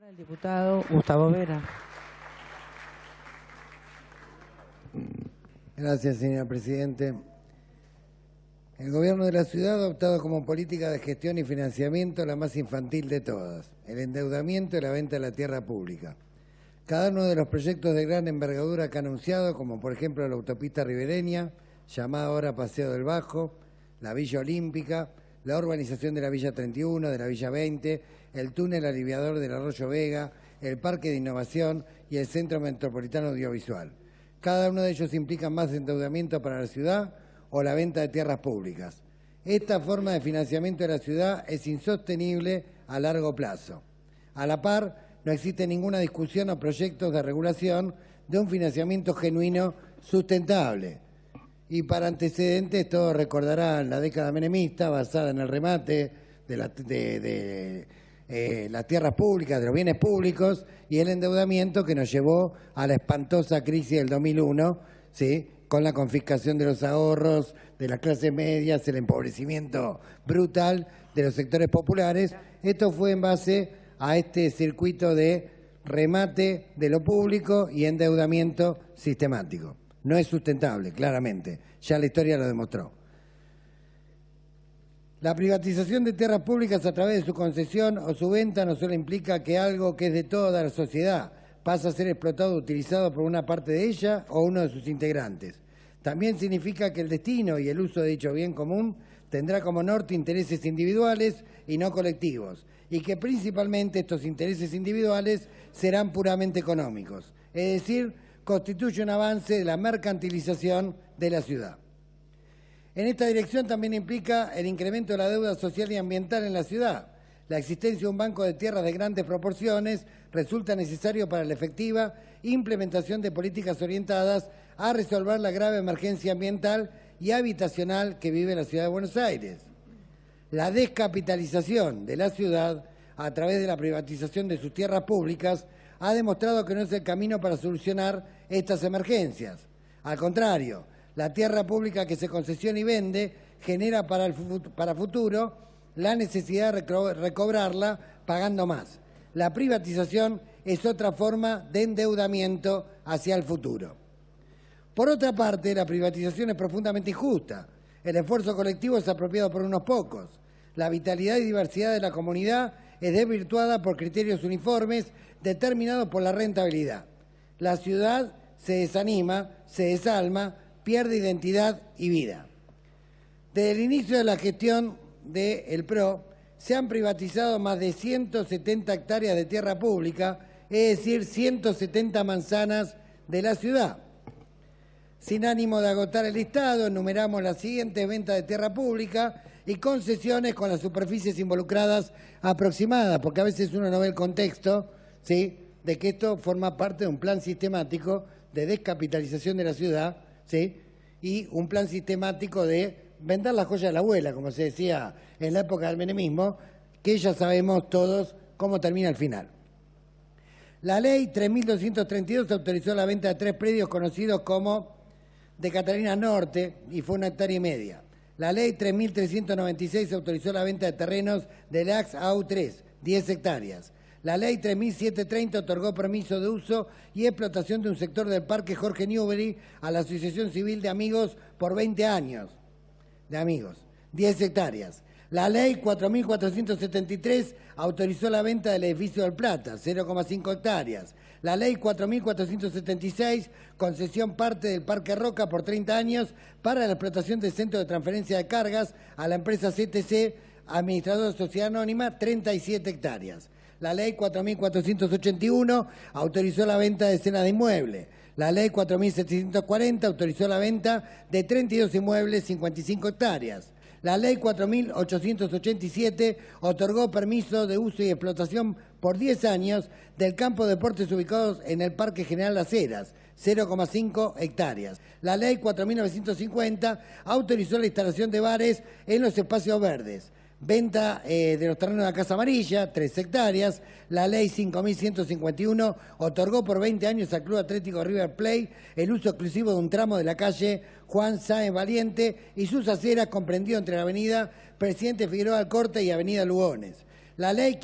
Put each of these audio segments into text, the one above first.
El diputado Gustavo Vera. Gracias, señor presidente. El gobierno de la ciudad ha optado como política de gestión y financiamiento la más infantil de todas, el endeudamiento y la venta de la tierra pública. Cada uno de los proyectos de gran envergadura que ha anunciado, como por ejemplo la autopista ribereña, llamada ahora Paseo del Bajo, la Villa Olímpica, la urbanización de la Villa 31, de la Villa 20, el túnel aliviador del Arroyo Vega, el Parque de Innovación y el Centro Metropolitano Audiovisual. Cada uno de ellos implica más endeudamiento para la ciudad o la venta de tierras públicas. Esta forma de financiamiento de la ciudad es insostenible a largo plazo. A la par, no existe ninguna discusión o proyectos de regulación de un financiamiento genuino sustentable. Y para antecedentes, todos recordarán la década menemista basada en el remate de las tierras públicas, de los bienes públicos y el endeudamiento que nos llevó a la espantosa crisis del 2001, ¿sí?, con la confiscación de los ahorros de las clases medias, el empobrecimiento brutal de los sectores populares. Esto fue en base a este circuito de remate de lo público y endeudamiento sistemático. No es sustentable, claramente, ya la historia lo demostró. La privatización de tierras públicas a través de su concesión o su venta no solo implica que algo que es de toda la sociedad pasa a ser explotado o utilizado por una parte de ella o uno de sus integrantes. También significa que el destino y el uso de dicho bien común tendrá como norte intereses individuales y no colectivos, y que principalmente estos intereses individuales serán puramente económicos, es decir, constituye un avance de la mercantilización de la ciudad. En esta dirección también implica el incremento de la deuda social y ambiental en la ciudad. La existencia de un banco de tierras de grandes proporciones resulta necesario para la efectiva implementación de políticas orientadas a resolver la grave emergencia ambiental y habitacional que vive la ciudad de Buenos Aires. La descapitalización de la ciudad a través de la privatización de sus tierras públicas ha demostrado que no es el camino para solucionar estas emergencias. Al contrario, la tierra pública que se concesiona y vende genera para futuro la necesidad de recobrarla pagando más. La privatización es otra forma de endeudamiento hacia el futuro. Por otra parte, la privatización es profundamente injusta. El esfuerzo colectivo es apropiado por unos pocos. La vitalidad y diversidad de la comunidad es desvirtuada por criterios uniformes determinados por la rentabilidad. La ciudad se desanima, se desalma, pierde identidad y vida. Desde el inicio de la gestión del PRO se han privatizado más de 170 hectáreas de tierra pública, es decir, 170 manzanas de la ciudad. Sin ánimo de agotar el listado, enumeramos las siguientes: ventas de tierra pública y concesiones con las superficies involucradas aproximadas, porque a veces uno no ve el contexto, ¿sí?, de que esto forma parte de un plan sistemático de descapitalización de la ciudad, ¿sí?, y un plan sistemático de vender la joya de la abuela, como se decía en la época del menemismo, que ya sabemos todos cómo termina al final. La ley 3.232 autorizó la venta de 3 predios conocidos como de Catalina Norte y fue 1,5 hectáreas. La ley 3.396 autorizó la venta de terrenos del AX AU3, 10 hectáreas. La ley 3.730 otorgó permiso de uso y explotación de un sector del Parque Jorge Newbery a la Asociación Civil de Amigos por 20 años. De amigos, 10 hectáreas. La ley 4.473 autorizó la venta del edificio del Plata, 0,5 hectáreas. La ley 4.476, concesión parte del Parque Roca por 30 años para la explotación del centro de transferencia de cargas a la empresa CTC, administrador de sociedad anónima, 37 hectáreas. La ley 4.481 autorizó la venta de decenas de inmuebles. La ley 4.740 autorizó la venta de 32 inmuebles, 55 hectáreas. La ley 4.887 otorgó permiso de uso y explotación por 10 años del campo de deportes ubicados en el Parque General Las Heras, 0,5 hectáreas. La ley 4.950 autorizó la instalación de bares en los espacios verdes. Venta de los terrenos de la Casa Amarilla, 3 hectáreas. La ley 5.151 otorgó por 20 años al Club Atlético River Plate el uso exclusivo de un tramo de la calle Juan Sáenz Valiente y sus aceras, comprendido entre la avenida Presidente Figueroa Alcorta y avenida Lugones. La ley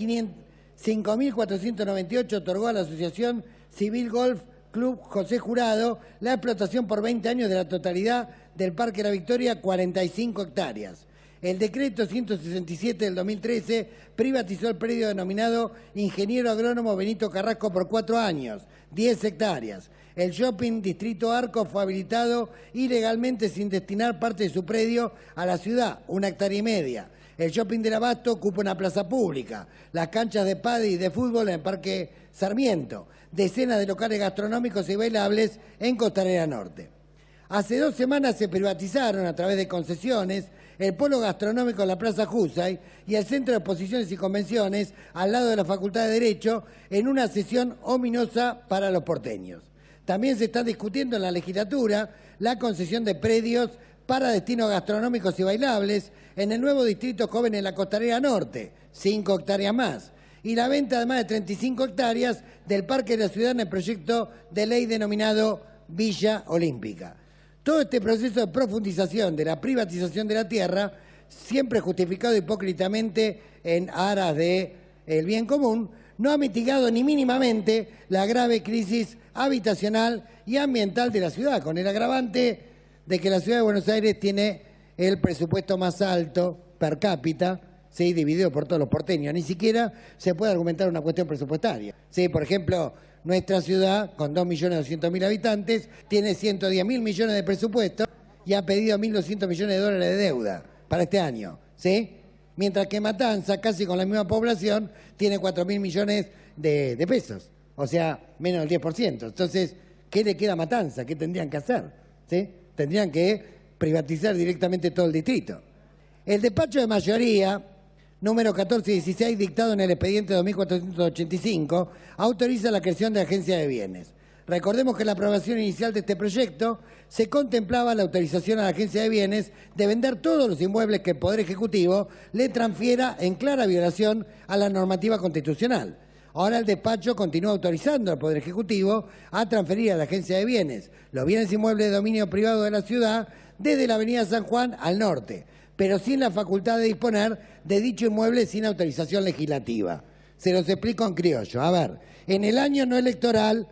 5.498 otorgó a la Asociación Civil Golf Club José Jurado la explotación por 20 años de la totalidad del Parque La Victoria, 45 hectáreas. El decreto 167 del 2013 privatizó el predio denominado Ingeniero Agrónomo Benito Carrasco por 4 años, 10 hectáreas. El shopping Distrito Arco fue habilitado ilegalmente sin destinar parte de su predio a la ciudad, 1,5 hectáreas. El shopping del Abasto ocupa una plaza pública, las canchas de pádel y de fútbol en el Parque Sarmiento, decenas de locales gastronómicos y bailables en Costanera Norte. Hace 2 semanas se privatizaron a través de concesiones el polo gastronómico en la Plaza Jusay y el Centro de Exposiciones y Convenciones al lado de la Facultad de Derecho en una sesión ominosa para los porteños. También se está discutiendo en la legislatura la concesión de predios para destinos gastronómicos y bailables en el nuevo distrito joven en la Costanera Norte, 5 hectáreas más, y la venta de más de 35 hectáreas del Parque de la Ciudad en el proyecto de ley denominado Villa Olímpica. Todo este proceso de profundización de la privatización de la tierra, siempre justificado hipócritamente en aras del bien común, no ha mitigado ni mínimamente la grave crisis habitacional y ambiental de la ciudad, con el agravante de que la ciudad de Buenos Aires tiene el presupuesto más alto per cápita, ¿sí?, dividido por todos los porteños. Ni siquiera se puede argumentar una cuestión presupuestaria. ¿Sí? Por ejemplo, nuestra ciudad, con 2.200.000 habitantes, tiene 110.000 millones de presupuesto y ha pedido 1.200 millones de dólares de deuda para este año, ¿sí? Mientras que Matanza, casi con la misma población, tiene 4.000 millones de pesos, o sea, menos del 10%. Entonces, ¿qué le queda a Matanza? ¿Qué tendrían que hacer? ¿Sí? Tendrían que privatizar directamente todo el distrito. El despacho de mayoría, número 1416, dictado en el expediente 2485, autoriza la creación de agencia de bienes. Recordemos que en la aprobación inicial de este proyecto se contemplaba la autorización a la agencia de bienes de vender todos los inmuebles que el Poder Ejecutivo le transfiera en clara violación a la normativa constitucional. Ahora el despacho continúa autorizando al Poder Ejecutivo a transferir a la agencia de bienes los bienes inmuebles de dominio privado de la ciudad desde la avenida San Juan al norte, pero sin la facultad de disponer de dicho inmueble sin autorización legislativa. Se los explico en criollo. A ver, en el año no electoral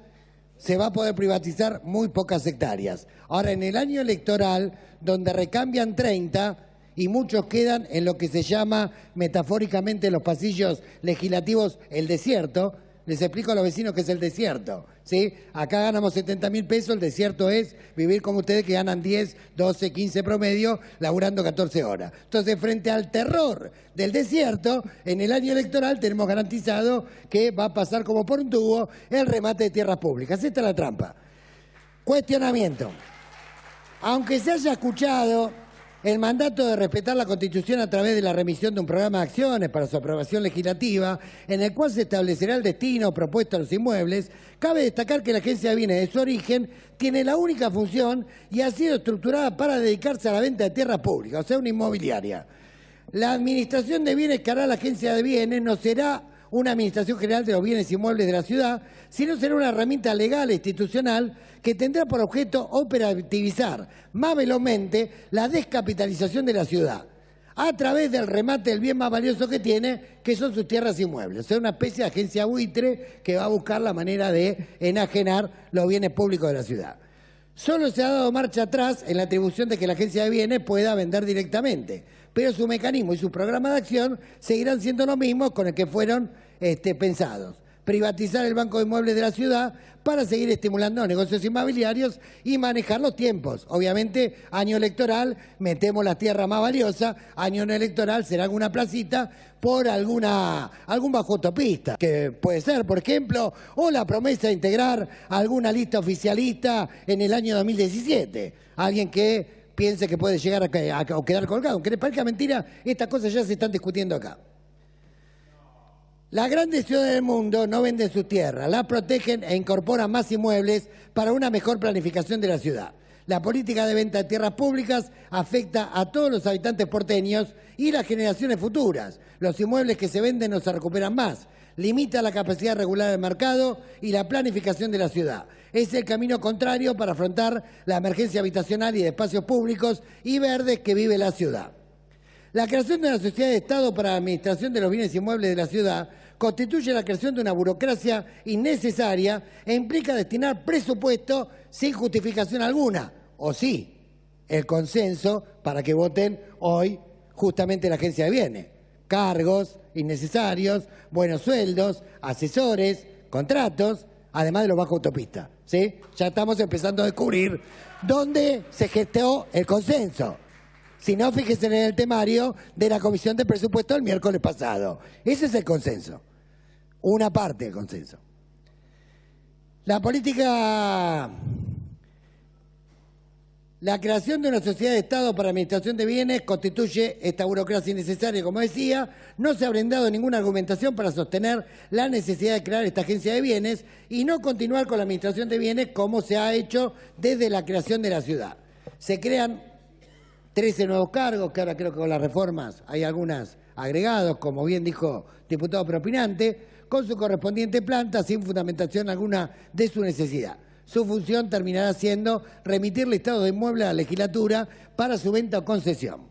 se va a poder privatizar muy pocas hectáreas. Ahora, en el año electoral, donde recambian 30 y muchos quedan en lo que se llama metafóricamente en los pasillos legislativos el desierto, les explico a los vecinos qué es el desierto, ¿sí? Acá ganamos 70.000 pesos, el desierto es vivir como ustedes que ganan 10, 12, 15 promedio, laburando 14 horas. Entonces, frente al terror del desierto, en el año electoral tenemos garantizado que va a pasar como por un tubo el remate de tierras públicas. Esta es la trampa. Cuestionamiento. Aunque se haya escuchado el mandato de respetar la Constitución a través de la remisión de un programa de acciones para su aprobación legislativa, en el cual se establecerá el destino propuesto a los inmuebles, cabe destacar que la Agencia de Bienes de su origen tiene la única función y ha sido estructurada para dedicarse a la venta de tierras públicas, o sea, una inmobiliaria. La administración de bienes que hará la Agencia de Bienes no será una administración general de los bienes inmuebles de la ciudad, sino será una herramienta legal e institucional que tendrá por objeto operativizar más velozmente la descapitalización de la ciudad a través del remate del bien más valioso que tiene, que son sus tierras inmuebles. O sea, una especie de agencia buitre que va a buscar la manera de enajenar los bienes públicos de la ciudad. Solo se ha dado marcha atrás en la atribución de que la agencia de bienes pueda vender directamente, pero su mecanismo y su programa de acción seguirán siendo los mismos con el que fueron pensados. Privatizar el Banco de Inmuebles de la ciudad para seguir estimulando negocios inmobiliarios y manejar los tiempos. Obviamente, año electoral, metemos la tierra más valiosa, año no electoral será alguna placita por algún bajo autopista, que puede ser, por ejemplo, o la promesa de integrar alguna lista oficialista en el año 2017. Alguien que piense que puede llegar a quedar colgado. Aunque les parezca mentira, estas cosas ya se están discutiendo acá. Las grandes ciudades del mundo no venden sus tierras, las protegen e incorporan más inmuebles para una mejor planificación de la ciudad. La política de venta de tierras públicas afecta a todos los habitantes porteños y las generaciones futuras. Los inmuebles que se venden no se recuperan más. Limita la capacidad regular del mercado y la planificación de la ciudad. Es el camino contrario para afrontar la emergencia habitacional y de espacios públicos y verdes que vive la ciudad. La creación de una sociedad de Estado para la administración de los bienes inmuebles de la ciudad constituye la creación de una burocracia innecesaria e implica destinar presupuesto sin justificación alguna, o sí, el consenso para que voten hoy justamente la Agencia de Bienes. Cargos innecesarios, buenos sueldos, asesores, contratos, además de los bajos autopistas, ¿sí? Ya estamos empezando a descubrir dónde se gestó el consenso. Si no, fíjense en el temario de la Comisión de Presupuesto el miércoles pasado. Ese es el consenso, una parte del consenso. La política... La creación de una sociedad de Estado para administración de bienes constituye esta burocracia innecesaria, como decía. No se ha brindado ninguna argumentación para sostener la necesidad de crear esta agencia de bienes y no continuar con la administración de bienes como se ha hecho desde la creación de la ciudad. Se crean 13 nuevos cargos, que ahora creo que con las reformas hay algunas agregados, como bien dijo diputado propinante, con su correspondiente planta sin fundamentación alguna de su necesidad. Su función terminará siendo remitir listados de inmuebles a la legislatura para su venta o concesión,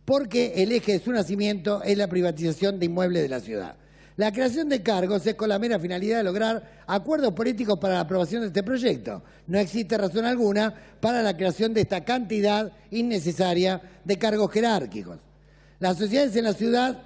porque el eje de su nacimiento es la privatización de inmuebles de la ciudad. La creación de cargos es con la mera finalidad de lograr acuerdos políticos para la aprobación de este proyecto. No existe razón alguna para la creación de esta cantidad innecesaria de cargos jerárquicos. Las sociedades en la ciudad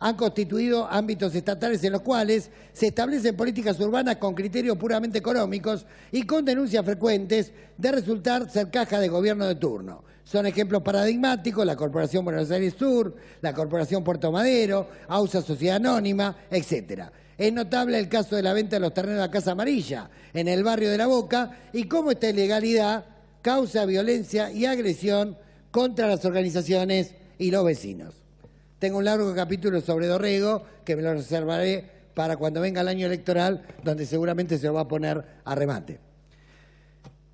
han constituido ámbitos estatales en los cuales se establecen políticas urbanas con criterios puramente económicos y con denuncias frecuentes de resultar ser caja de gobierno de turno. Son ejemplos paradigmáticos la Corporación Buenos Aires Sur, la Corporación Puerto Madero, AUSA Sociedad Anónima, etc. Es notable el caso de la venta de los terrenos de la Casa Amarilla en el barrio de La Boca y cómo esta ilegalidad causa violencia y agresión contra las organizaciones y los vecinos. Tengo un largo capítulo sobre Dorrego que me lo reservaré para cuando venga el año electoral, donde seguramente se lo va a poner a remate.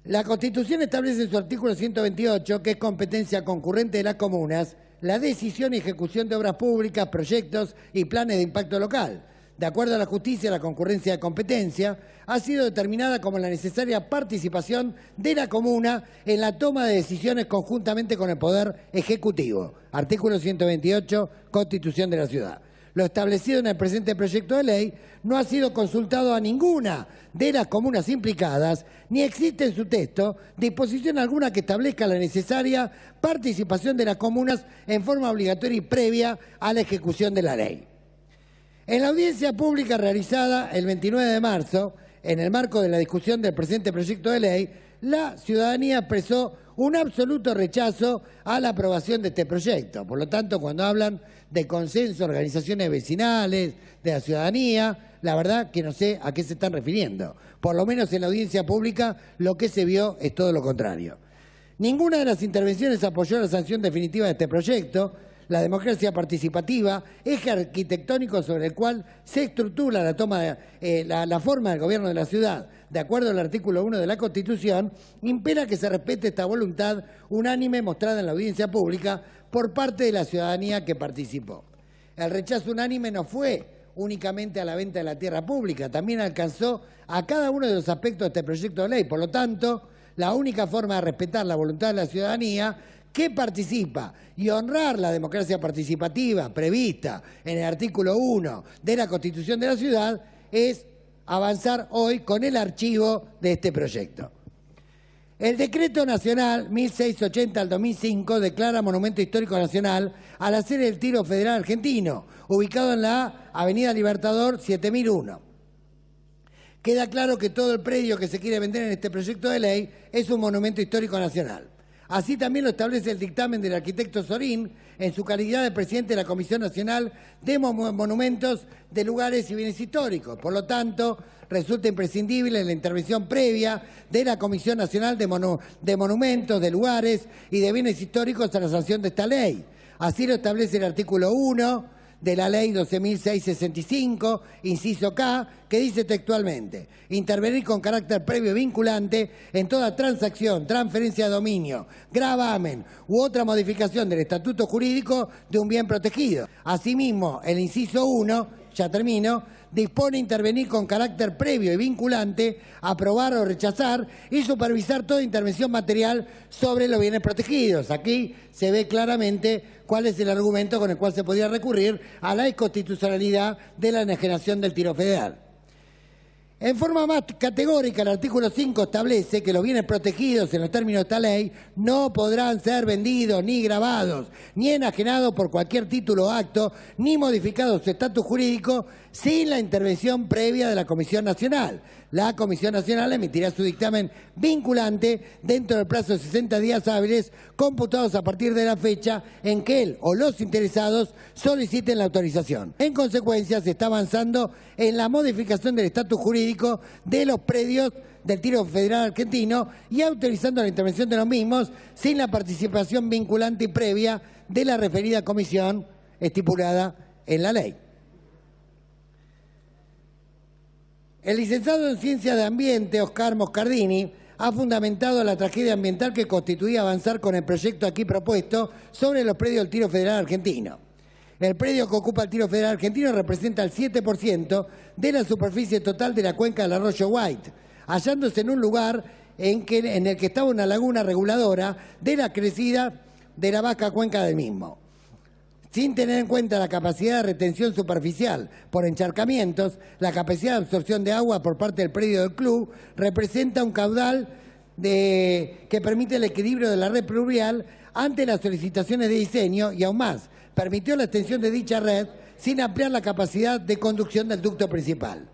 La Constitución establece en su artículo 128, que es competencia concurrente de las comunas, la decisión y ejecución de obras públicas, proyectos y planes de impacto local. De acuerdo a la justicia, la concurrencia de competencia ha sido determinada como la necesaria participación de la comuna en la toma de decisiones conjuntamente con el Poder Ejecutivo. Artículo 128, Constitución de la Ciudad. Lo establecido en el presente proyecto de ley no ha sido consultado a ninguna de las comunas implicadas, ni existe en su texto disposición alguna que establezca la necesaria participación de las comunas en forma obligatoria y previa a la ejecución de la ley. En la audiencia pública realizada el 29 de marzo, en el marco de la discusión del presente proyecto de ley, la ciudadanía expresó un absoluto rechazo a la aprobación de este proyecto. Por lo tanto, cuando hablan de consenso, organizaciones vecinales, de la ciudadanía, la verdad que no sé a qué se están refiriendo. Por lo menos en la audiencia pública lo que se vio es todo lo contrario. Ninguna de las intervenciones apoyó la sanción definitiva de este proyecto. La democracia participativa, eje arquitectónico sobre el cual se estructura la forma del gobierno de la ciudad, de acuerdo al artículo 1 de la Constitución, impera que se respete esta voluntad unánime mostrada en la audiencia pública por parte de la ciudadanía que participó. El rechazo unánime no fue únicamente a la venta de la tierra pública, también alcanzó a cada uno de los aspectos de este proyecto de ley. Por lo tanto, la única forma de respetar la voluntad de la ciudadanía que participa y honrar la democracia participativa prevista en el artículo 1 de la Constitución de la Ciudad es avanzar hoy con el archivo de este proyecto. El Decreto Nacional 1680 del 2005 declara Monumento Histórico Nacional a la sede del Tiro Federal Argentino, ubicado en la Avenida Libertador 7001. Queda claro que todo el predio que se quiere vender en este proyecto de ley es un monumento histórico nacional. Así también lo establece el dictamen del arquitecto Sorín en su calidad de presidente de la Comisión Nacional de Monumentos de Lugares y Bienes Históricos. Por lo tanto, resulta imprescindible la intervención previa de la Comisión Nacional de Monumentos, de Lugares y de Bienes Históricos a la sanción de esta ley. Así lo establece el artículo 1 de la Ley 12.665, inciso K, que dice textualmente: intervenir con carácter previo y vinculante en toda transacción, transferencia de dominio, gravamen u otra modificación del estatuto jurídico de un bien protegido. Asimismo, el inciso 1 ya termino, dispone intervenir con carácter previo y vinculante, aprobar o rechazar y supervisar toda intervención material sobre los bienes protegidos. Aquí se ve claramente cuál es el argumento con el cual se podría recurrir a la inconstitucionalidad de la enajenación del tiro federal. En forma más categórica, el artículo 5 establece que los bienes protegidos en los términos de esta ley no podrán ser vendidos, ni grabados, ni enajenados por cualquier título o acto, ni modificados su estatus jurídico sin la intervención previa de la Comisión Nacional. La Comisión Nacional emitirá su dictamen vinculante dentro del plazo de 60 días hábiles computados a partir de la fecha en que él o los interesados soliciten la autorización. En consecuencia, se está avanzando en la modificación del estatus jurídico de los predios del Tiro Federal Argentino y autorizando la intervención de los mismos sin la participación vinculante y previa de la referida comisión estipulada en la ley. El licenciado en Ciencias de Ambiente, Oscar Moscardini, ha fundamentado la tragedia ambiental que constituía avanzar con el proyecto aquí propuesto sobre los predios del Tiro Federal Argentino. El predio que ocupa el Tiro Federal Argentino representa el 7% de la superficie total de la cuenca del arroyo White, hallándose en un lugar en el que estaba una laguna reguladora de la crecida de la vaca cuenca del mismo. Sin tener en cuenta la capacidad de retención superficial por encharcamientos, la capacidad de absorción de agua por parte del predio del club representa un caudal que permite el equilibrio de la red pluvial ante las solicitaciones de diseño y aún más, permitió la extensión de dicha red sin ampliar la capacidad de conducción del ducto principal.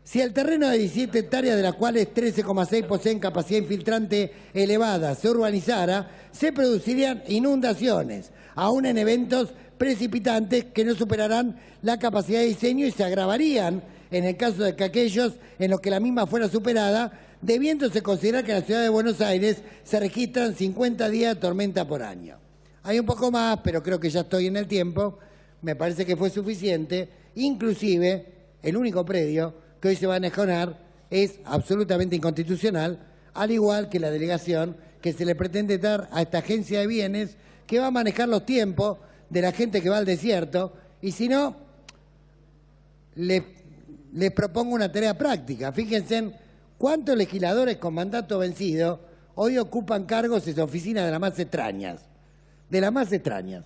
Si el terreno de 17 hectáreas, de las cuales 13,6 poseen capacidad infiltrante elevada, se urbanizara, se producirían inundaciones, aún en eventos precipitantes que no superarán la capacidad de diseño y se agravarían en el caso de que aquellos en los que la misma fuera superada, debiéndose considerar que en la ciudad de Buenos Aires se registran 50 días de tormenta por año. Hay un poco más, pero creo que ya estoy en el tiempo, me parece que fue suficiente, inclusive el único predio que hoy se va a enajenar es absolutamente inconstitucional, al igual que la delegación que se le pretende dar a esta agencia de bienes que va a manejar los tiempos de la gente que va al desierto, y si no, les propongo una tarea práctica. Fíjense en cuántos legisladores con mandato vencido hoy ocupan cargos en oficinas de las más extrañas. De las más extrañas.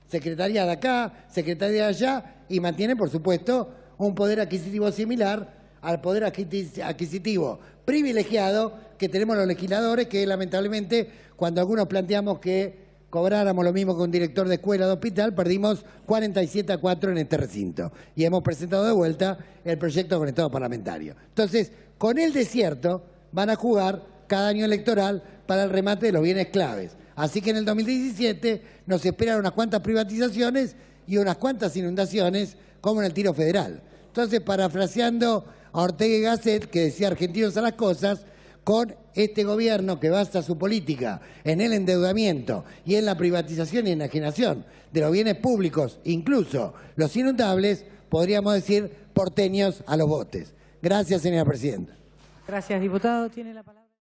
Secretaría de acá, secretaría de allá, y mantienen, por supuesto, un poder adquisitivo similar al poder adquisitivo privilegiado que tenemos los legisladores, que lamentablemente cuando algunos planteamos que cobráramos lo mismo que un director de escuela o de hospital, perdimos 47-4 en este recinto. Y hemos presentado de vuelta el proyecto con Estado parlamentario. Entonces, con el desierto van a jugar cada año electoral para el remate de los bienes claves. Así que en el 2017 nos esperan unas cuantas privatizaciones y unas cuantas inundaciones, como en el Tiro Federal. Entonces, parafraseando a Ortega y Gasset, que decía argentinos a las cosas, con este gobierno que basa su política en el endeudamiento y en la privatización y enajenación de los bienes públicos, incluso los inundables, podríamos decir porteños a los botes. Gracias, señora presidenta. Gracias, diputado. Tiene la palabra.